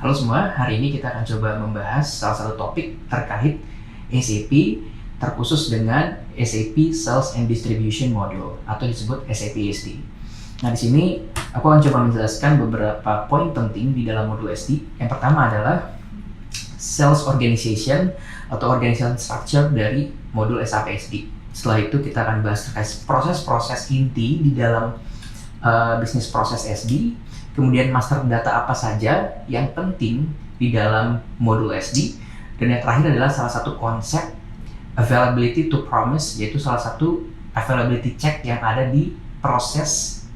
Halo semua, hari ini kita akan coba membahas salah satu topik terkait SAP, terkhusus dengan SAP Sales and Distribution Module atau disebut SAP SD. Nah, di sini aku akan coba menjelaskan beberapa poin penting di dalam modul SD. Yang pertama adalah Sales Organization atau Organization Structure dari modul SAP SD. Setelah itu kita akan bahas terkait proses-proses inti di dalam bisnis proses SD. Kemudian master data apa saja yang penting di dalam modul SD, dan yang terakhir adalah salah satu konsep availability to promise, yaitu salah satu availability check yang ada di proses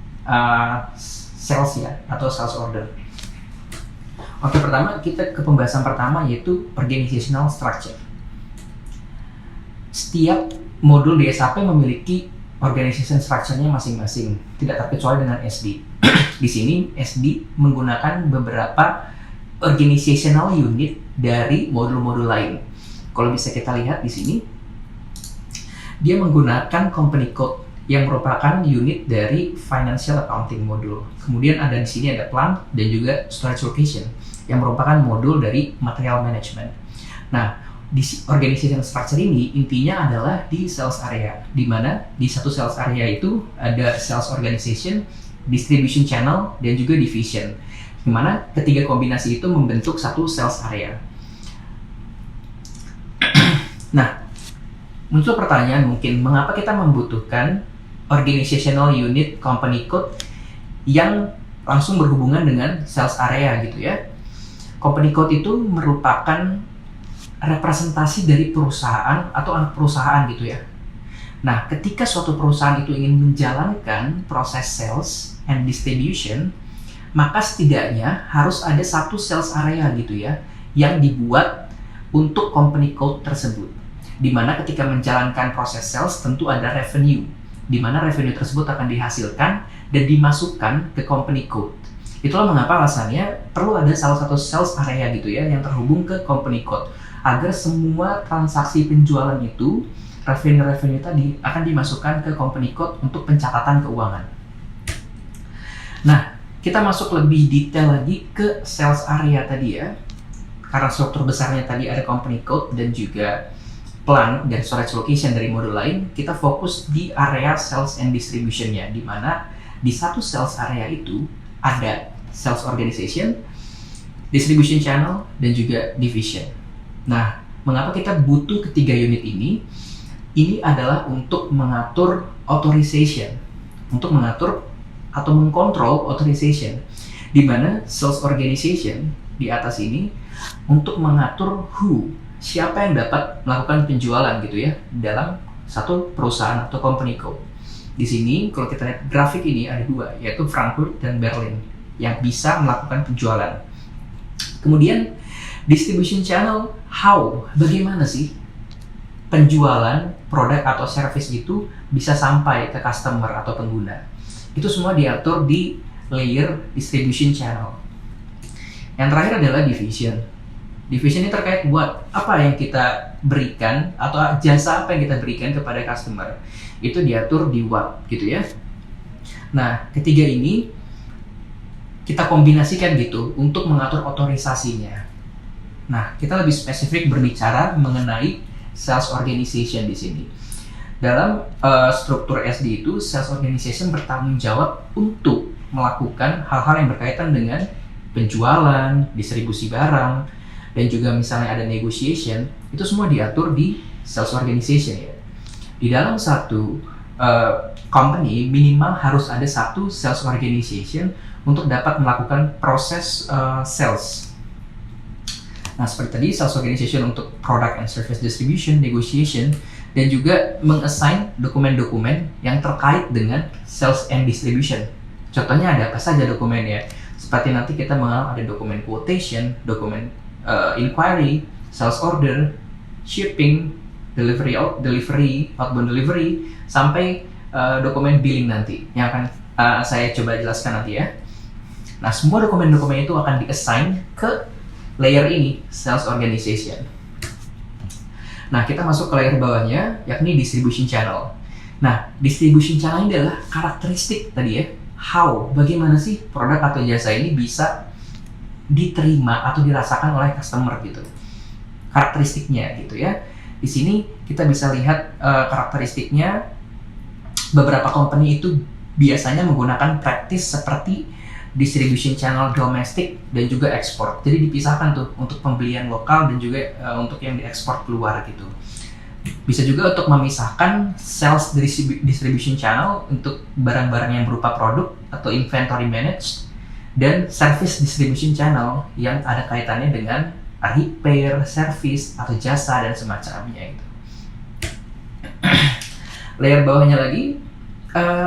sales ya, atau sales order. Oke, pertama kita ke pembahasan pertama, yaitu organizational structure. Setiap modul di SAP memiliki organization structure-nya masing-masing, tidak terkecuali dengan SD. Di sini SD menggunakan beberapa organizational unit dari modul-modul lain. Kalau bisa kita lihat di sini, dia menggunakan company code yang merupakan unit dari financial accounting modul. Kemudian ada di sini ada plant dan juga storage location yang merupakan modul dari material management. Nah, di organization structure ini intinya adalah di sales area, di mana di satu sales area itu ada sales organization, distribution channel, dan juga division, di mana ketiga kombinasi itu membentuk satu sales area. Nah, muncul pertanyaan mungkin, mengapa kita membutuhkan organizational unit company code yang langsung berhubungan dengan sales area gitu ya. Company code itu merupakan representasi dari perusahaan atau anak perusahaan gitu ya. Nah, ketika suatu perusahaan itu ingin menjalankan proses sales and distribution, maka setidaknya harus ada satu sales area gitu ya, yang dibuat untuk company code tersebut. Di mana ketika menjalankan proses sales tentu ada revenue, di mana revenue tersebut akan dihasilkan dan dimasukkan ke company code. Itulah mengapa alasannya perlu ada salah satu sales area gitu ya, yang terhubung ke company code, agar semua transaksi penjualan itu, revenue tadi akan dimasukkan ke company code untuk pencatatan keuangan. Nah, kita masuk lebih detail lagi ke sales area tadi ya. Karena struktur besarnya tadi ada company code dan juga plant dan storage location dari modul lain, kita fokus di area sales and distribution-nya, di mana di satu sales area itu ada sales organization, distribution channel, dan juga division. Nah, mengapa kita butuh ketiga unit ini? Ini adalah untuk mengatur authorization, untuk mengatur atau mengkontrol authorization, di mana sales organization di atas ini untuk mengatur siapa yang dapat melakukan penjualan gitu ya dalam satu perusahaan atau company code. Di sini kalau kita lihat grafik ini ada dua, yaitu Frankfurt dan Berlin yang bisa melakukan penjualan. Kemudian distribution channel, bagaimana sih penjualan produk atau service itu bisa sampai ke customer atau pengguna. Itu semua diatur di layer distribution channel. Yang terakhir adalah division. Division ini terkait buat apa yang kita berikan atau jasa apa yang kita berikan kepada customer. Itu diatur di what gitu ya. Nah, ketiga ini kita kombinasikan gitu untuk mengatur otorisasinya. Nah, kita lebih spesifik berbicara mengenai sales organization di sini. Dalam struktur SD itu, sales organization bertanggung jawab untuk melakukan hal-hal yang berkaitan dengan penjualan, distribusi barang, dan juga misalnya ada negotiation, itu semua diatur di sales organization ya. Di dalam satu company minimal harus ada satu sales organization untuk dapat melakukan proses sales. Nah, seperti tadi, sales organization untuk product and service distribution, negotiation, dan juga meng-assign dokumen-dokumen yang terkait dengan sales and distribution. Contohnya ada apa saja dokumennya? Seperti nanti kita mengenal ada dokumen quotation, dokumen inquiry, sales order, shipping, outbound delivery, sampai dokumen billing nanti, yang akan saya coba jelaskan nanti ya. Nah, semua dokumen-dokumen itu akan di-assign ke layer ini, sales organization. Nah, kita masuk ke layer bawahnya, yakni distribution channel. Nah, distribution channel ini adalah karakteristik tadi ya. Bagaimana sih produk atau jasa ini bisa diterima atau dirasakan oleh customer gitu. Karakteristiknya gitu ya. Di sini kita bisa lihat karakteristiknya. Beberapa company itu biasanya menggunakan practice seperti distribution channel domestik dan juga ekspor. Jadi dipisahkan tuh untuk pembelian lokal dan juga untuk yang diekspor keluar gitu. Bisa juga untuk memisahkan sales distribution channel untuk barang-barang yang berupa produk atau inventory managed, dan service distribution channel yang ada kaitannya dengan repair, service, atau jasa dan semacamnya itu. Layer bawahnya lagi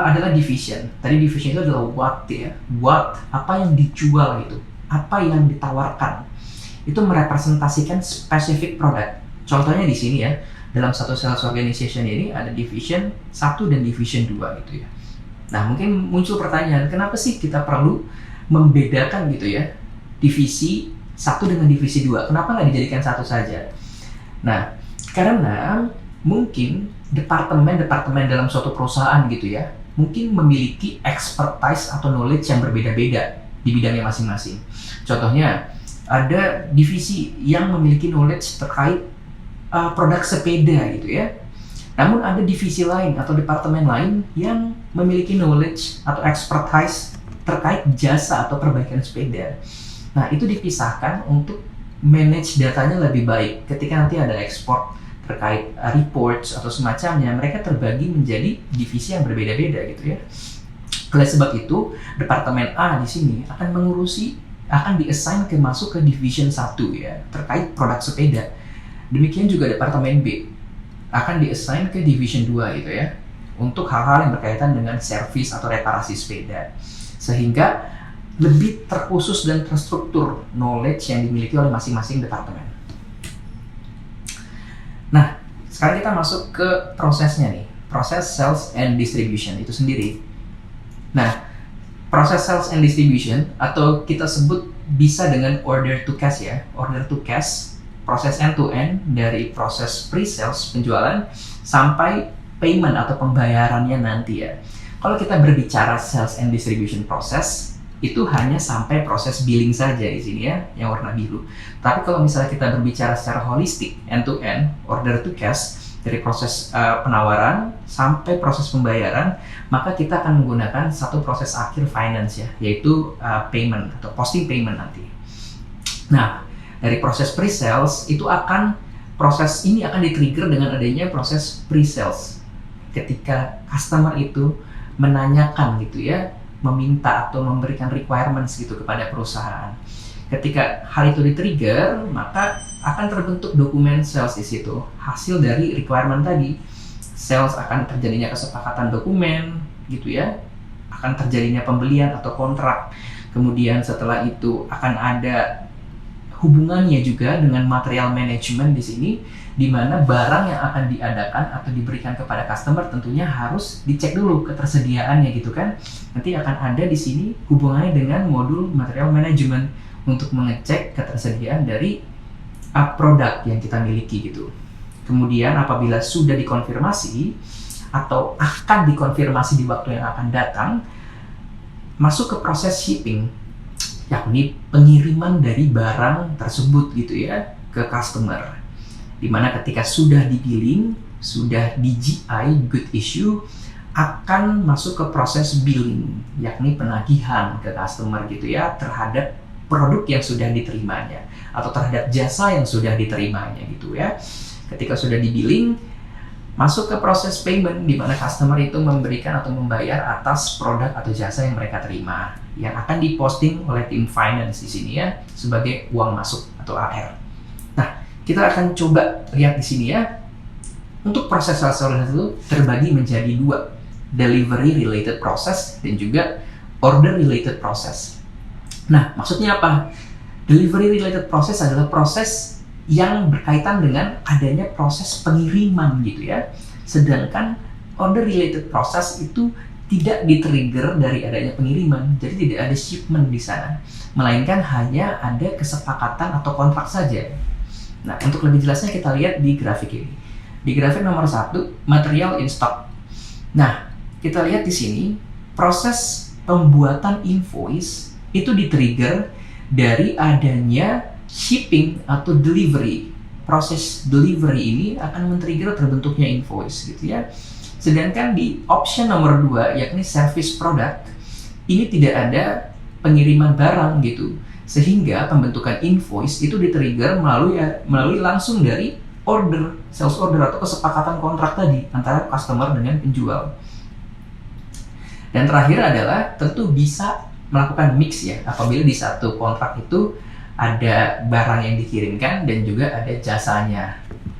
adalah division. Tadi division itu adalah what ya, what, apa yang dijual itu, apa yang ditawarkan. Itu merepresentasikan specific product. Contohnya di sini ya, dalam satu sales organization ini ada division 1 dan division 2 gitu ya. Nah, mungkin muncul pertanyaan, kenapa sih kita perlu membedakan gitu ya, divisi 1 dengan divisi 2? Kenapa nggak dijadikan satu saja? Nah, karena mungkin departemen-departemen dalam suatu perusahaan gitu ya, mungkin memiliki expertise atau knowledge yang berbeda-beda di bidangnya masing-masing. Contohnya, ada divisi yang memiliki knowledge terkait produk sepeda gitu ya. Namun ada divisi lain atau departemen lain yang memiliki knowledge atau expertise terkait jasa atau perbaikan sepeda. Nah, itu dipisahkan untuk manage datanya lebih baik. Ketika nanti ada ekspor terkait reports atau semacamnya, mereka terbagi menjadi divisi yang berbeda-beda gitu ya. Oleh sebab itu, departemen A di sini akan diassign masuk ke division 1 ya, terkait produk sepeda. Demikian juga departemen B akan diassign ke division 2 gitu ya, untuk hal-hal yang berkaitan dengan servis atau reparasi sepeda. Sehingga lebih terkhusus dan terstruktur knowledge yang dimiliki oleh masing-masing departemen. Nah, sekarang kita masuk ke prosesnya nih, proses sales and distribution itu sendiri. Nah, proses sales and distribution atau kita sebut bisa dengan order to cash ya, order to cash, proses end-to-end dari proses pre-sales penjualan sampai payment atau pembayarannya nanti ya. Kalau kita berbicara sales and distribution process, itu hanya sampai proses billing saja di sini ya, yang warna biru. Tapi kalau misalnya kita berbicara secara holistik, end-to-end, order to cash, dari proses penawaran sampai proses pembayaran, maka kita akan menggunakan satu proses akhir finance ya, yaitu payment atau posting payment nanti. Nah, dari proses pre-sales proses ini akan di-trigger dengan adanya proses pre-sales. Ketika customer itu menanyakan gitu ya, meminta atau memberikan requirements gitu kepada perusahaan. Ketika hal itu di-trigger, maka akan terbentuk dokumen sales di situ. Hasil dari requirement tadi, sales akan terjadinya kesepakatan dokumen gitu ya, akan terjadinya pembelian atau kontrak. Kemudian setelah itu akan ada hubungannya juga dengan material management di sini, di mana barang yang akan diadakan atau diberikan kepada customer tentunya harus dicek dulu ketersediaannya gitu kan. Nanti akan ada di sini hubungannya dengan modul material management untuk mengecek ketersediaan dari produk yang kita miliki gitu. Kemudian apabila sudah dikonfirmasi atau akan dikonfirmasi di waktu yang akan datang, masuk ke proses shipping, yakni pengiriman dari barang tersebut gitu ya ke customer. Dimana ketika sudah di-billing, sudah di GI, good issue, akan masuk ke proses billing, yakni penagihan ke customer gitu ya terhadap produk yang sudah diterimanya atau terhadap jasa yang sudah diterimanya gitu ya. Ketika sudah di-billing, masuk ke proses payment di mana customer itu memberikan atau membayar atas produk atau jasa yang mereka terima, yang akan diposting oleh tim finance di sini ya sebagai uang masuk atau AR. Nah, kita akan coba lihat di sini ya. Untuk proses sales itu terbagi menjadi dua, delivery related process dan juga order related process. Nah, maksudnya apa? Delivery related process adalah proses yang berkaitan dengan adanya proses pengiriman gitu ya. Sedangkan order related process itu tidak di-trigger dari adanya pengiriman, jadi tidak ada shipment di sana, melainkan hanya ada kesepakatan atau kontrak saja. Nah, untuk lebih jelasnya kita lihat di grafik ini. Di grafik nomor 1, material in stock. Nah, kita lihat di sini proses pembuatan invoice itu di-trigger dari adanya shipping atau delivery. Proses delivery ini akan men-trigger terbentuknya invoice gitu ya. Sedangkan di option nomor 2 yakni service product, ini tidak ada pengiriman barang gitu. Sehingga pembentukan invoice itu di-trigger melalui langsung dari order, sales order atau kesepakatan kontrak tadi antara customer dengan penjual. Dan terakhir adalah tentu bisa melakukan mix ya, apabila di satu kontrak itu ada barang yang dikirimkan dan juga ada jasanya.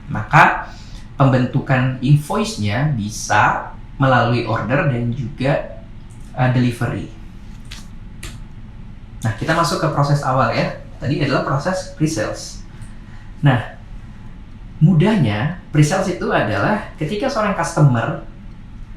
Maka pembentukan invoice-nya bisa melalui order dan juga delivery. Nah, kita masuk ke proses awal ya. Tadi adalah proses pre-sales. Nah, mudahnya pre-sales itu adalah ketika seorang customer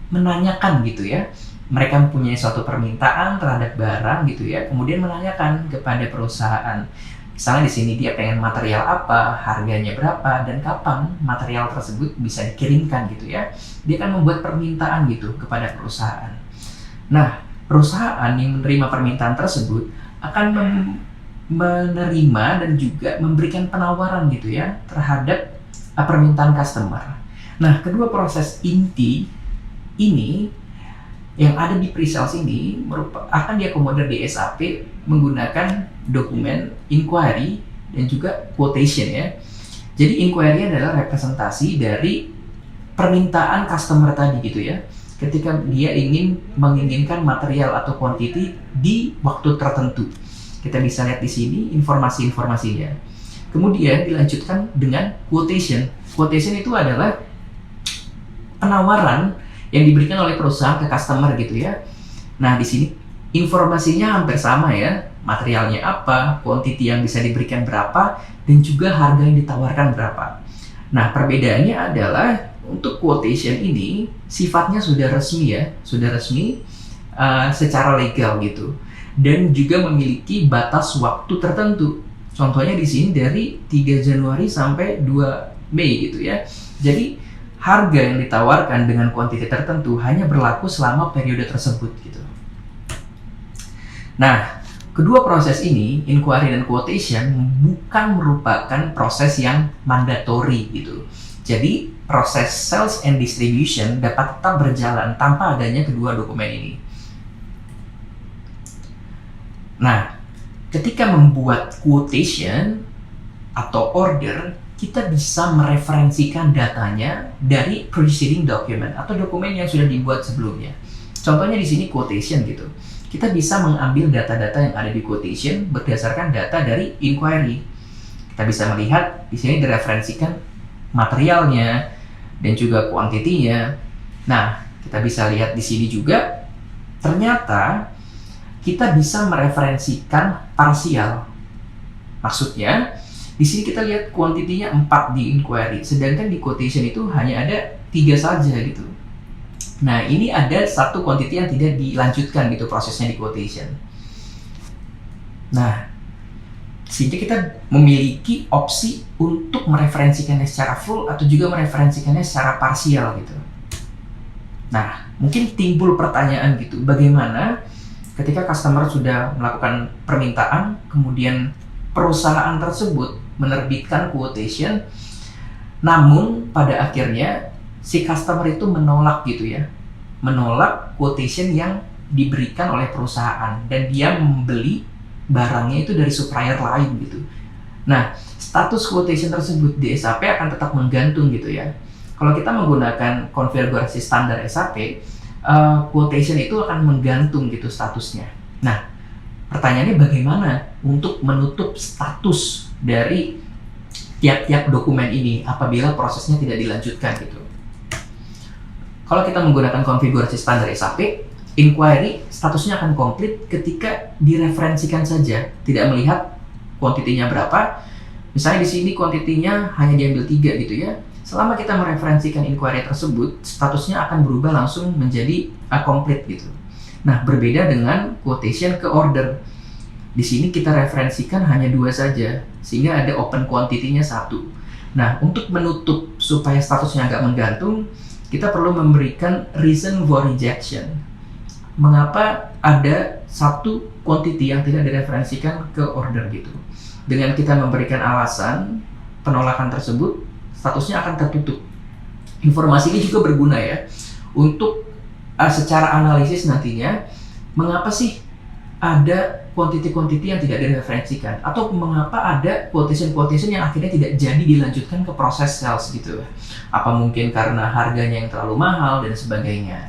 menanyakan gitu ya, mereka mempunyai suatu permintaan terhadap barang gitu ya, kemudian menanyakan kepada perusahaan. Misalnya di sini dia pengen material apa, harganya berapa, dan kapan material tersebut bisa dikirimkan gitu ya. Dia akan membuat permintaan gitu kepada perusahaan. Nah, perusahaan yang menerima permintaan tersebut akan menerima dan juga memberikan penawaran gitu ya terhadap permintaan customer. Nah, kedua proses inti ini yang ada di pre-sales ini akan diakomodir di SAP menggunakan dokumen inquiry dan juga quotation ya. Jadi inquiry adalah representasi dari permintaan customer tadi gitu ya. Ketika dia menginginkan material atau quantity di waktu tertentu. Kita bisa lihat di sini informasi-informasinya. Kemudian dilanjutkan dengan quotation. Quotation itu adalah penawaran yang diberikan oleh perusahaan ke customer gitu ya. Nah, di sini informasinya hampir sama ya. Materialnya apa, quantity yang bisa diberikan berapa, dan juga harga yang ditawarkan berapa. Nah, perbedaannya adalah untuk quotation ini sifatnya sudah resmi ya, secara legal gitu, dan juga memiliki batas waktu tertentu. Contohnya di sini dari 3 Januari sampai 2 Mei gitu ya. Jadi harga yang ditawarkan dengan kuantiti tertentu hanya berlaku selama periode tersebut gitu. Nah, kedua proses ini, inquiry dan quotation, bukan merupakan proses yang mandatory gitu. Jadi proses sales and distribution dapat tetap berjalan tanpa adanya kedua dokumen ini. Nah, ketika membuat quotation atau order, kita bisa mereferensikan datanya dari preceding document atau dokumen yang sudah dibuat sebelumnya. Contohnya di sini quotation gitu. Kita bisa mengambil data-data yang ada di quotation berdasarkan data dari inquiry. Kita bisa melihat di sini direferensikan materialnya dan juga kuantitinya. Nah, kita bisa lihat di sini juga ternyata kita bisa mereferensikan parsial. Maksudnya, di sini kita lihat kuantitinya 4 di inquiry, sedangkan di quotation itu hanya ada 3 saja gitu. Nah, ini ada satu quantity yang tidak dilanjutkan gitu prosesnya di quotation. Nah, sehingga kita memiliki opsi untuk mereferensikannya secara full atau juga mereferensikannya secara parsial gitu. Nah, mungkin timbul pertanyaan gitu, bagaimana ketika customer sudah melakukan permintaan, kemudian perusahaan tersebut menerbitkan quotation, namun pada akhirnya si customer itu menolak gitu ya, menolak quotation yang diberikan oleh perusahaan dan dia membeli barangnya itu dari supplier lain gitu. Nah, status quotation tersebut di SAP akan tetap menggantung gitu ya. Kalau kita menggunakan konfigurasi standar SAP, quotation itu akan menggantung gitu statusnya. Nah, pertanyaannya bagaimana untuk menutup status dari tiap-tiap dokumen ini apabila prosesnya tidak dilanjutkan gitu. Kalau kita menggunakan konfigurasi standar SAP, inquiry statusnya akan komplit ketika direferensikan saja, tidak melihat kuantitinya berapa. Misalnya di sini kuantitinya hanya diambil 3 gitu ya. Selama kita mereferensikan inquiry tersebut, statusnya akan berubah langsung menjadi komplit gitu. Nah, berbeda dengan quotation ke order. Di sini kita referensikan hanya 2 saja, sehingga ada open quantity-nya 1. Nah, untuk menutup supaya statusnya nggak menggantung, kita perlu memberikan reason for rejection. mengapa ada satu quantity yang tidak direferensikan ke order gitu. Dengan kita memberikan alasan penolakan tersebut, statusnya akan tertutup. Informasi ini juga berguna ya untuk secara analisis nantinya, mengapa sih ada quantity-quantity yang tidak direferensikan, atau mengapa ada quotation-quotation yang akhirnya tidak jadi dilanjutkan ke proses sales gitu. Apa mungkin karena harganya yang terlalu mahal dan sebagainya.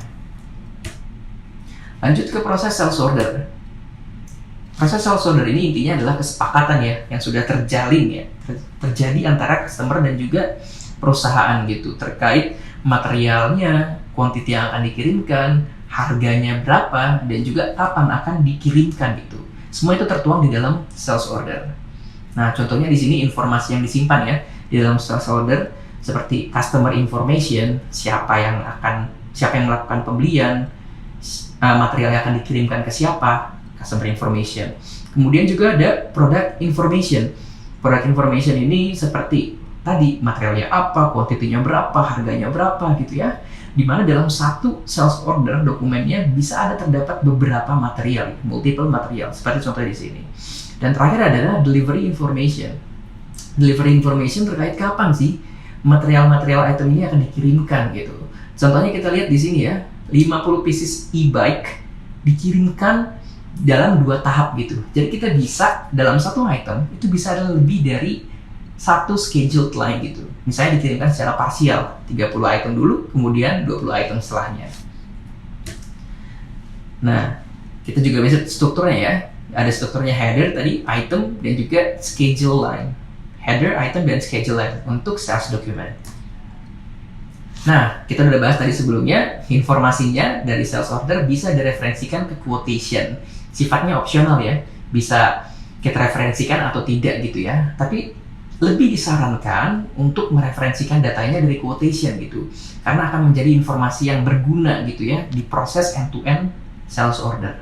Lanjut ke proses sales order. Proses sales order ini intinya adalah kesepakatan ya yang sudah terjalin ya, terjadi antara customer dan juga perusahaan gitu terkait materialnya, quantity yang akan dikirimkan, harganya berapa, dan juga kapan akan dikirimkan gitu. Semua itu tertuang di dalam sales order. Nah, contohnya di sini informasi yang disimpan ya di dalam sales order seperti customer information, siapa yang melakukan pembelian, material yang akan dikirimkan ke siapa, customer information. Kemudian juga ada product information. Product information ini seperti tadi materialnya apa, kuantitinya berapa, harganya berapa gitu ya. Dimana dalam satu sales order dokumennya bisa ada terdapat beberapa material, multiple material seperti contoh di sini. Dan terakhir adalah delivery information. Delivery information terkait kapan sih material-material item ini akan dikirimkan gitu. Contohnya kita lihat di sini ya, 50 pieces e-bike dikirimkan dalam 2 tahap gitu. Jadi kita bisa dalam satu item itu bisa ada lebih dari satu scheduled line gitu. Misalnya dikirimkan secara parsial, 30 item dulu, kemudian 20 item setelahnya. Nah, kita juga bisa strukturnya ya. Ada strukturnya header tadi, item, dan juga schedule line. Header, item, dan schedule line untuk sales document. Nah, kita udah bahas tadi sebelumnya, informasinya dari sales order bisa direferensikan ke quotation. Sifatnya opsional ya, bisa kita referensikan atau tidak gitu ya. Tapi lebih disarankan untuk mereferensikan datanya dari quotation gitu, karena akan menjadi informasi yang berguna gitu ya di proses end-to-end sales order.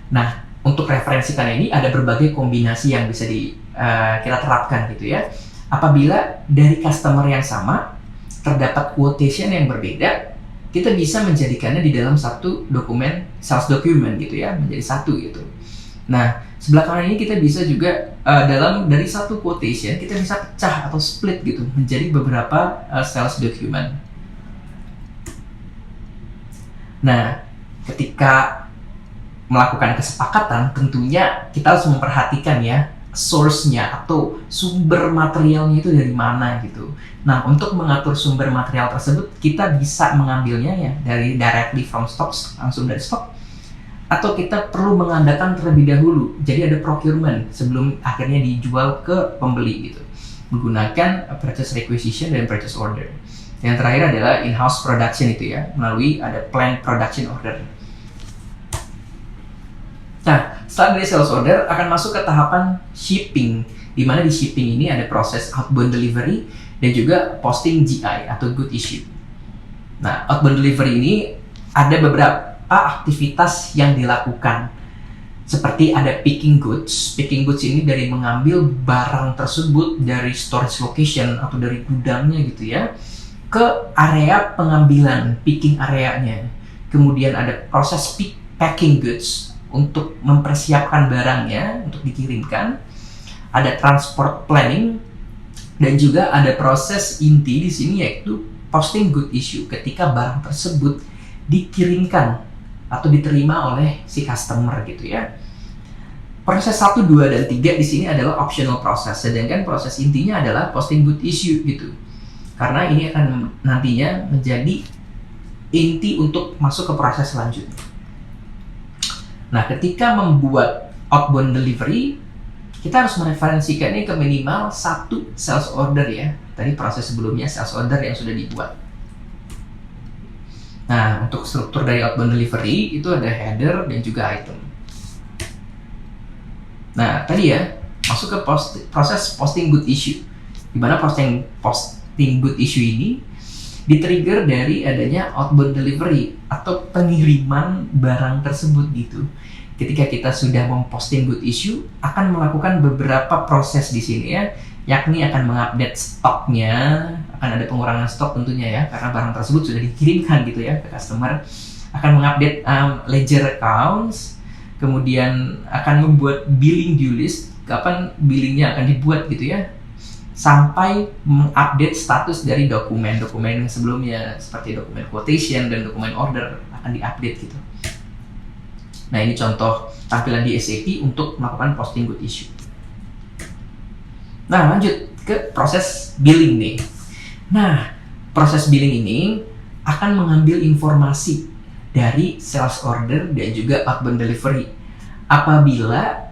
Nah, untuk referensikan ini ada berbagai kombinasi yang bisa kita terapkan gitu ya. Apabila dari customer yang sama terdapat quotation yang berbeda, kita bisa menjadikannya di dalam satu dokumen sales document gitu ya, menjadi satu gitu. Nah, sebelah kanan ini kita bisa juga dari satu quotation kita bisa pecah atau split gitu menjadi beberapa sales document. Nah, ketika melakukan kesepakatan tentunya kita harus memperhatikan ya source-nya atau sumber materialnya itu dari mana gitu. Nah, untuk mengatur sumber material tersebut kita bisa mengambilnya ya dari directly from stocks, langsung dari stok, atau kita perlu mengadakan terlebih dahulu. Jadi ada procurement sebelum akhirnya dijual ke pembeli gitu, menggunakan purchase requisition dan purchase order. Yang terakhir adalah in-house production itu ya, melalui ada planned production order. Nah, setelah dari sales order akan masuk ke tahapan shipping, di mana di shipping ini ada proses outbound delivery dan juga posting GI atau good issue. Nah, outbound delivery ini ada beberapa aktivitas yang dilakukan, seperti ada picking goods. Picking goods ini dari mengambil barang tersebut dari storage location atau dari gudangnya gitu ya, ke area pengambilan, picking areanya. Kemudian ada proses packing goods untuk mempersiapkan barangnya untuk dikirimkan. Ada transport planning dan juga ada proses inti di sini yaitu posting good issue ketika barang tersebut dikirimkan atau diterima oleh si customer gitu ya. Proses 1, 2, dan 3 di sini adalah optional process, sedangkan proses intinya adalah posting good issue gitu. Karena ini akan nantinya menjadi inti untuk masuk ke proses selanjutnya. Nah, ketika membuat outbound delivery, kita harus mereferensikannya ke minimal 1 sales order ya. Tadi proses sebelumnya sales order yang sudah dibuat. Nah, untuk struktur dari outbound delivery itu ada header dan juga item. Nah, tadi ya, masuk ke proses posting good issue. Di mana posting good issue ini di-trigger dari adanya outbound delivery atau pengiriman barang tersebut gitu. Ketika kita sudah memposting good issue, akan melakukan beberapa proses di sini ya, yakni akan mengupdate stoknya, akan ada pengurangan stok tentunya ya, karena barang tersebut sudah dikirimkan gitu ya ke customer. akan mengupdate ledger accounts, kemudian akan membuat billing due list, kapan billingnya akan dibuat gitu ya, sampai mengupdate status dari dokumen-dokumen yang sebelumnya seperti dokumen quotation dan dokumen order akan diupdate gitu. Nah, ini contoh tampilan di SAP untuk melakukan posting good issue. Nah, lanjut ke proses billing nih. Nah, proses billing ini akan mengambil informasi dari sales order dan juga outbound delivery. Apabila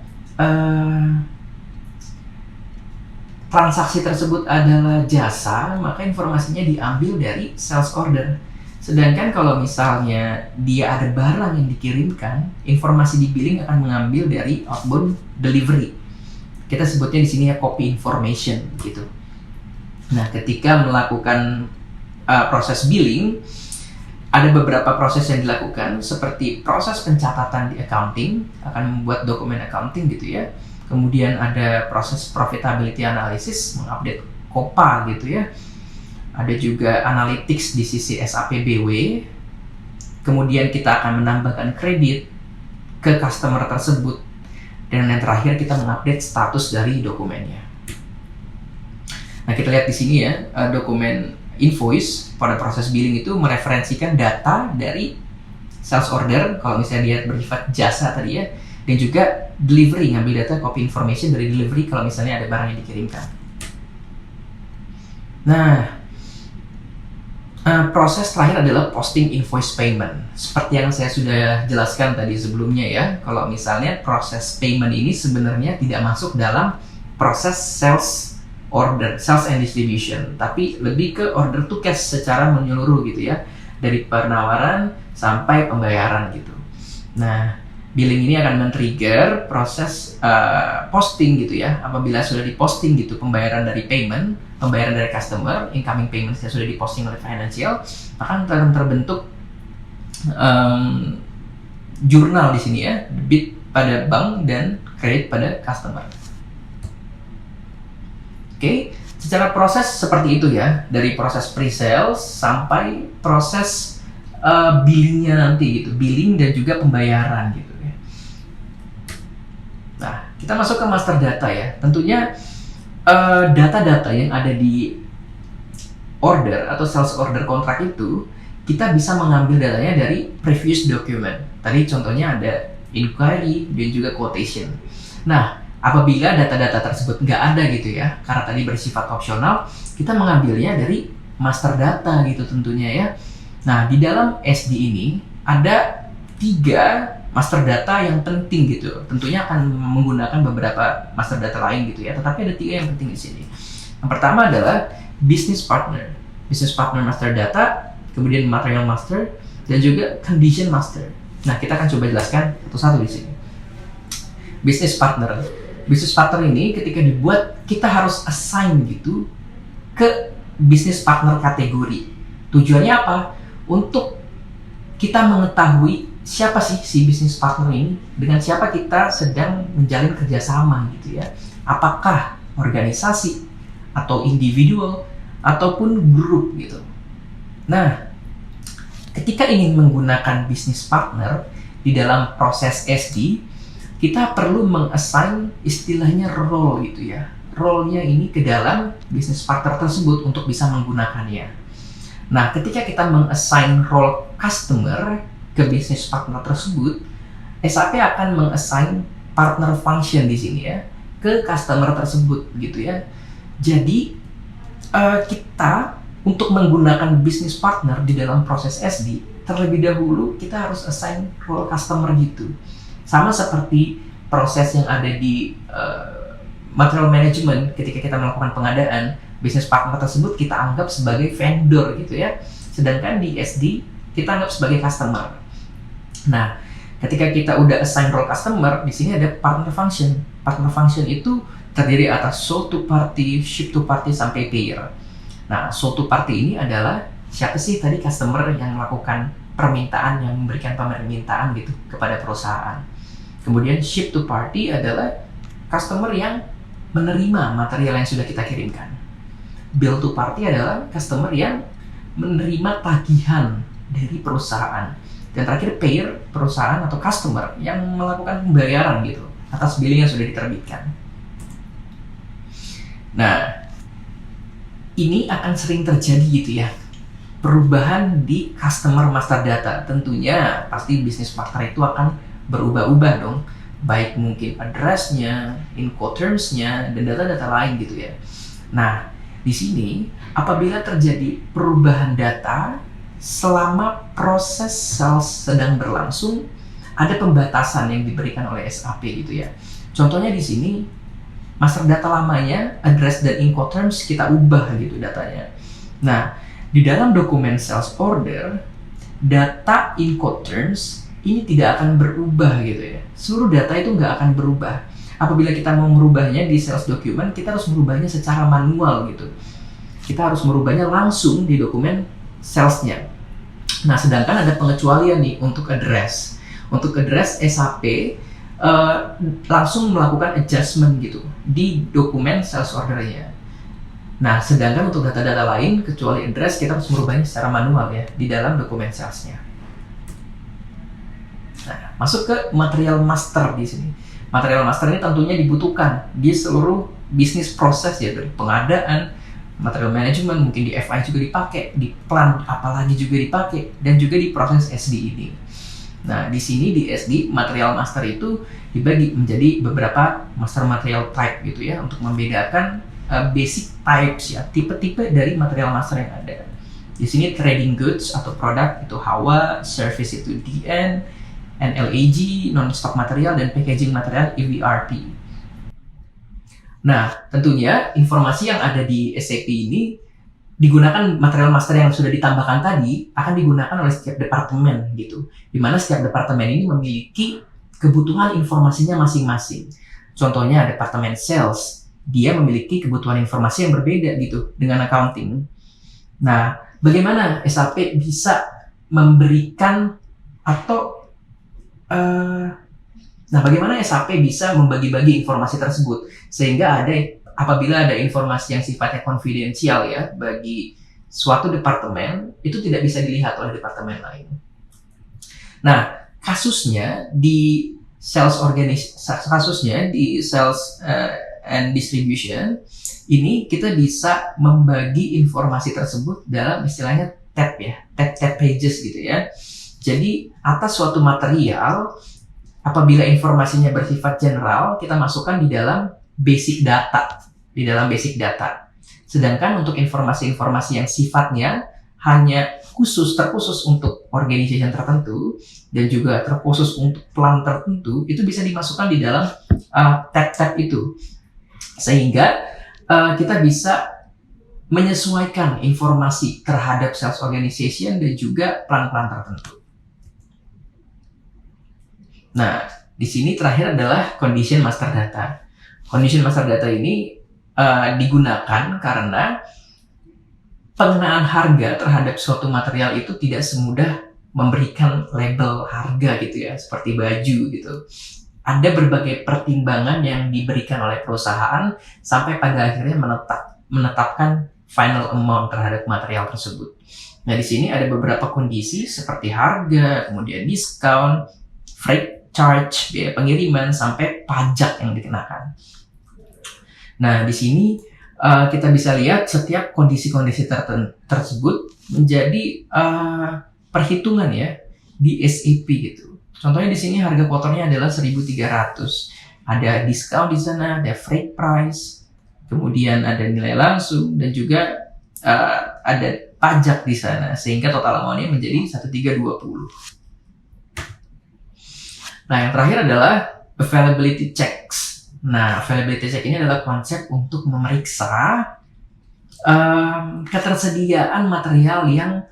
transaksi tersebut adalah jasa, maka informasinya diambil dari sales order. Sedangkan kalau misalnya dia ada barang yang dikirimkan, informasi di billing akan mengambil dari outbound delivery. Kita sebutnya di sini ya copy information gitu. Nah, ketika melakukan proses billing, ada beberapa proses yang dilakukan seperti proses pencatatan di accounting, akan membuat dokumen accounting gitu ya. Kemudian ada proses profitability analysis, mengupdate COPA gitu ya. Ada juga analytics di sisi SAP BW. Kemudian kita akan menambahkan kredit ke customer tersebut. Dan yang terakhir kita mengupdate status dari dokumennya. Nah, kita lihat di sini ya, dokumen invoice pada proses billing itu mereferensikan data dari sales order kalau misalnya dia bersifat jasa tadi ya, dan juga delivery, ngambil data copy information dari delivery kalau misalnya ada barang yang dikirimkan. Nah, proses terakhir adalah posting invoice payment. Seperti yang saya sudah jelaskan tadi sebelumnya ya, kalau misalnya proses payment ini sebenarnya tidak masuk dalam proses sales order, sales and distribution, tapi lebih ke order to cash secara menyeluruh gitu ya, dari penawaran sampai pembayaran gitu. Nah, billing ini akan men-trigger proses posting gitu ya. Apabila sudah diposting gitu pembayaran dari payment, pembayaran dari customer, incoming payments yang sudah diposting oleh financial, akan terbentuk jurnal di sini ya, debit pada bank dan kredit pada customer. Oke, secara proses seperti itu ya, dari proses pre-sales sampai proses billingnya nanti gitu, billing dan juga pembayaran gitu ya. Nah, kita masuk ke master data ya. Tentunya data-data yang ada di order atau sales order kontrak itu kita bisa mengambil datanya dari previous document. Tadi contohnya ada inquiry dan juga quotation. Nah, apabila data-data tersebut nggak ada gitu ya, karena tadi bersifat opsional, kita mengambilnya dari master data gitu tentunya ya. Nah, di dalam SD ini ada 3 master data yang penting gitu. Tentunya akan menggunakan beberapa master data lain gitu ya, tetapi ada 3 yang penting di sini. Yang pertama adalah business partner master data, kemudian material master, dan juga condition master. Nah, kita akan coba jelaskan satu-satu di sini. Business partner ini ketika dibuat, kita harus assign gitu ke business partner kategori. Tujuannya apa? Untuk kita mengetahui siapa sih si business partner ini, dengan siapa kita sedang menjalin kerjasama gitu ya. Apakah organisasi atau individual ataupun grup gitu. Nah, ketika ingin menggunakan business partner di dalam proses SD, kita perlu mengassign istilahnya role gitu ya. Role-nya ini ke dalam business partner tersebut untuk bisa menggunakannya. Nah, ketika kita mengassign role customer ke business partner tersebut, SAP akan mengassign partner function di sini ya ke customer tersebut gitu ya. Jadi kita untuk menggunakan business partner di dalam proses SD, terlebih dahulu kita harus assign role customer gitu. Sama seperti proses yang ada di material management, ketika kita melakukan pengadaan, business partner tersebut kita anggap sebagai vendor gitu ya. Sedangkan di SD kita anggap sebagai customer. Nah, ketika kita udah assign role customer, di sini ada partner function. Partner function itu terdiri atas sold to party, ship to party, sampai payer. Nah, sold to party ini adalah siapa sih tadi customer yang melakukan permintaan, yang memberikan permintaan gitu kepada perusahaan. Kemudian ship to party adalah customer yang menerima material yang sudah kita kirimkan. Bill to party adalah customer yang menerima tagihan dari perusahaan. Dan terakhir payer, perusahaan atau customer yang melakukan pembayaran gitu atas billing yang sudah diterbitkan. Nah, ini akan sering terjadi gitu ya, perubahan di customer master data. Tentunya pasti business partner itu akan berubah-ubah dong, baik mungkin address-nya, Incoterms-nya, dan data-data lain gitu ya. Nah, di sini apabila terjadi perubahan data selama proses sales sedang berlangsung, ada pembatasan yang diberikan oleh SAP gitu ya. Contohnya di sini, master data lamanya, address dan Incoterms kita ubah gitu datanya. Nah, di dalam dokumen sales order, data Incoterms ini tidak akan berubah gitu ya. Seluruh data itu nggak akan berubah. Apabila kita mau merubahnya di sales document, kita harus merubahnya secara manual gitu. Kita harus merubahnya langsung di dokumen salesnya. Nah, sedangkan ada pengecualian nih untuk address. Untuk address SAP langsung melakukan adjustment gitu di dokumen sales ordernya. Nah, sedangkan untuk data-data lain kecuali address kita harus merubahnya secara manual ya di dalam dokumen salesnya. Nah, masuk ke material master di sini. Material master ini tentunya dibutuhkan di seluruh bisnis proses ya, dari pengadaan, material management, mungkin di FI juga dipakai, di plan apalagi juga dipakai, dan juga di proses SD ini. Nah, di sini di SD material master itu dibagi menjadi beberapa master material type gitu ya, untuk membedakan basic types ya, tipe-tipe dari material master yang ada. Di sini trading goods atau produk itu HAWA, service itu DN, NLAG, non-stock material, dan packaging material EVRP. Nah, tentunya informasi yang ada di SAP ini digunakan material master yang sudah ditambahkan tadi akan digunakan oleh setiap departemen gitu. Di mana setiap departemen ini memiliki kebutuhan informasinya masing-masing. Contohnya departemen sales, dia memiliki kebutuhan informasi yang berbeda gitu dengan accounting. Nah, bagaimana SAP bisa memberikan atau bagaimana SAP bisa membagi-bagi informasi tersebut sehingga apabila ada informasi yang sifatnya konfidensial ya bagi suatu departemen itu tidak bisa dilihat oleh departemen lain. Nah, kasusnya di sales and distribution ini kita bisa membagi informasi tersebut dalam istilahnya tab ya, tab pages gitu ya. Jadi, atas suatu material, apabila informasinya bersifat general, kita masukkan di dalam basic data. Sedangkan untuk informasi-informasi yang sifatnya hanya terkhusus untuk organization tertentu, dan juga terkhusus untuk plan tertentu, itu bisa dimasukkan di dalam tab-tab itu. Sehingga kita bisa menyesuaikan informasi terhadap sales organization dan juga plan-plan tertentu. Nah, di sini terakhir adalah condition master data. Condition master data ini digunakan karena pengenaan harga terhadap suatu material itu tidak semudah memberikan label harga gitu ya, seperti baju gitu. Ada berbagai pertimbangan yang diberikan oleh perusahaan sampai pada akhirnya menetapkan final amount terhadap material tersebut. Nah, di sini ada beberapa kondisi seperti harga, kemudian diskon, freight charge, biaya pengiriman, sampai pajak yang dikenakan. Nah, di sini kita bisa lihat setiap kondisi-kondisi tersebut menjadi perhitungan ya di SAP gitu. Contohnya di sini harga kotornya adalah 1.300. Ada diskon di sana, ada freight price, kemudian ada nilai langsung, dan juga ada pajak di sana, sehingga total amount-nya menjadi 1.320. Nah, yang terakhir adalah availability checks. Nah, availability check ini adalah konsep untuk memeriksa ketersediaan material yang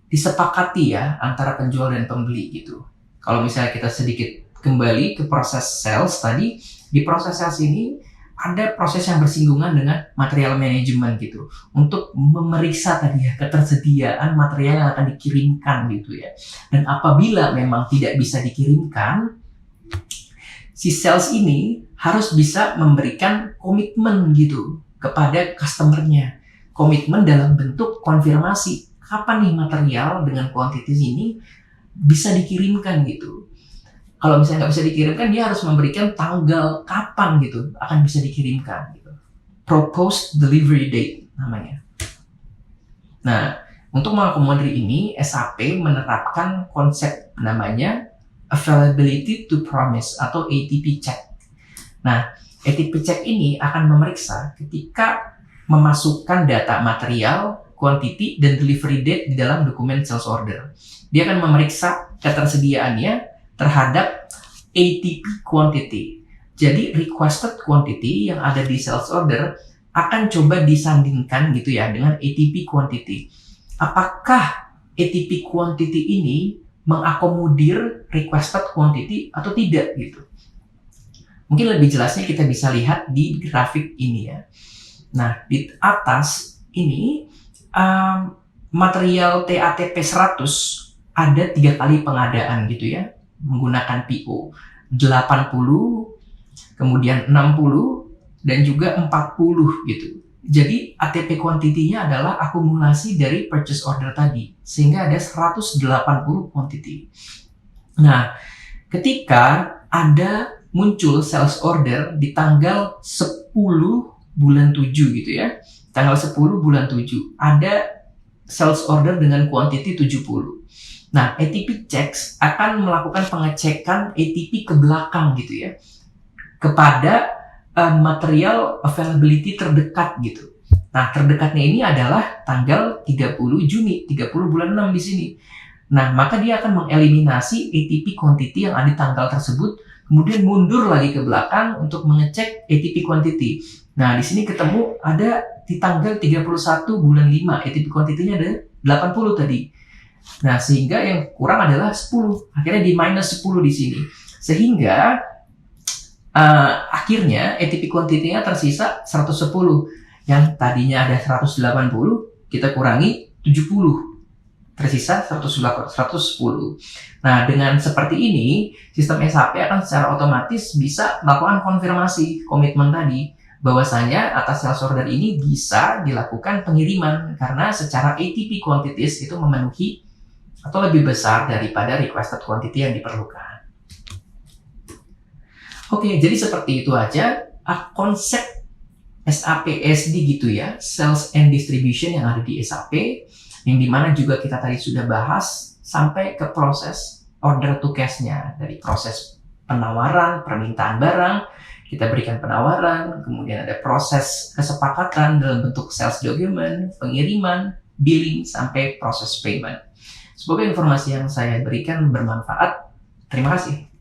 disepakati ya antara penjual dan pembeli gitu. Kalau misalnya kita sedikit kembali ke proses sales tadi, di proses sales ini ada proses yang bersinggungan dengan material management gitu, untuk memeriksa tadi ya ketersediaan material yang akan dikirimkan gitu ya. Dan apabila memang tidak bisa dikirimkan, si sales ini harus bisa memberikan komitmen gitu kepada customernya. Komitmen dalam bentuk konfirmasi, kapan nih material dengan quantities ini bisa dikirimkan gitu. Kalau misalnya nggak bisa dikirimkan, dia harus memberikan tanggal kapan gitu akan bisa dikirimkan gitu. Proposed delivery date namanya. Nah, untuk mengakomodir ini, SAP menerapkan konsep namanya availability to promise atau ATP check. Nah, ATP check ini akan memeriksa ketika memasukkan data material, quantity, dan delivery date di dalam dokumen sales order. Dia akan memeriksa ketersediaannya terhadap ATP quantity. Jadi requested quantity yang ada di sales order akan coba disandingkan gitu ya dengan ATP quantity. Apakah ATP quantity ini mengakomodir requested quantity atau tidak gitu. Mungkin lebih jelasnya kita bisa lihat di grafik ini ya. Nah, di atas ini material TATP 100 ada 3 kali pengadaan gitu ya, menggunakan PO 80, kemudian 60, dan juga 40 gitu. Jadi ATP quantity-nya adalah akumulasi dari purchase order tadi, sehingga ada 180 quantity. Nah, ketika ada muncul sales order di tanggal 10 bulan 7 gitu ya, tanggal 10 bulan 7, ada sales order dengan quantity 70. Nah, ATP checks akan melakukan pengecekan ATP ke belakang gitu ya, kepada material availability terdekat gitu. Nah, terdekatnya ini adalah tanggal 30 Juni, 30 bulan 6 di sini. Nah, maka dia akan mengeliminasi ATP quantity yang ada di tanggal tersebut, kemudian mundur lagi ke belakang untuk mengecek ATP quantity. Nah, di sini ketemu ada di tanggal 31 bulan 5, ATP quantity-nya ada 80 tadi. Nah, sehingga yang kurang adalah 10. Akhirnya di minus 10 di sini. Sehingga akhirnya ATP quantity-nya tersisa 110. Yang tadinya ada 180, kita kurangi 70. Tersisa 110. Nah, dengan seperti ini, sistem SAP akan secara otomatis bisa melakukan konfirmasi komitmen tadi, bahwasanya atas sales order ini bisa dilakukan pengiriman karena secara ATP quantities itu memenuhi atau lebih besar daripada requested quantity yang diperlukan. Oke, jadi seperti itu aja konsep SAP SD gitu ya, Sales and Distribution yang ada di SAP, yang dimana juga kita tadi sudah bahas sampai ke proses order to cash-nya, dari proses penawaran, permintaan barang, kita berikan penawaran, kemudian ada proses kesepakatan dalam bentuk sales document, pengiriman, billing, sampai proses payment. Semoga informasi yang saya berikan bermanfaat. Terima kasih.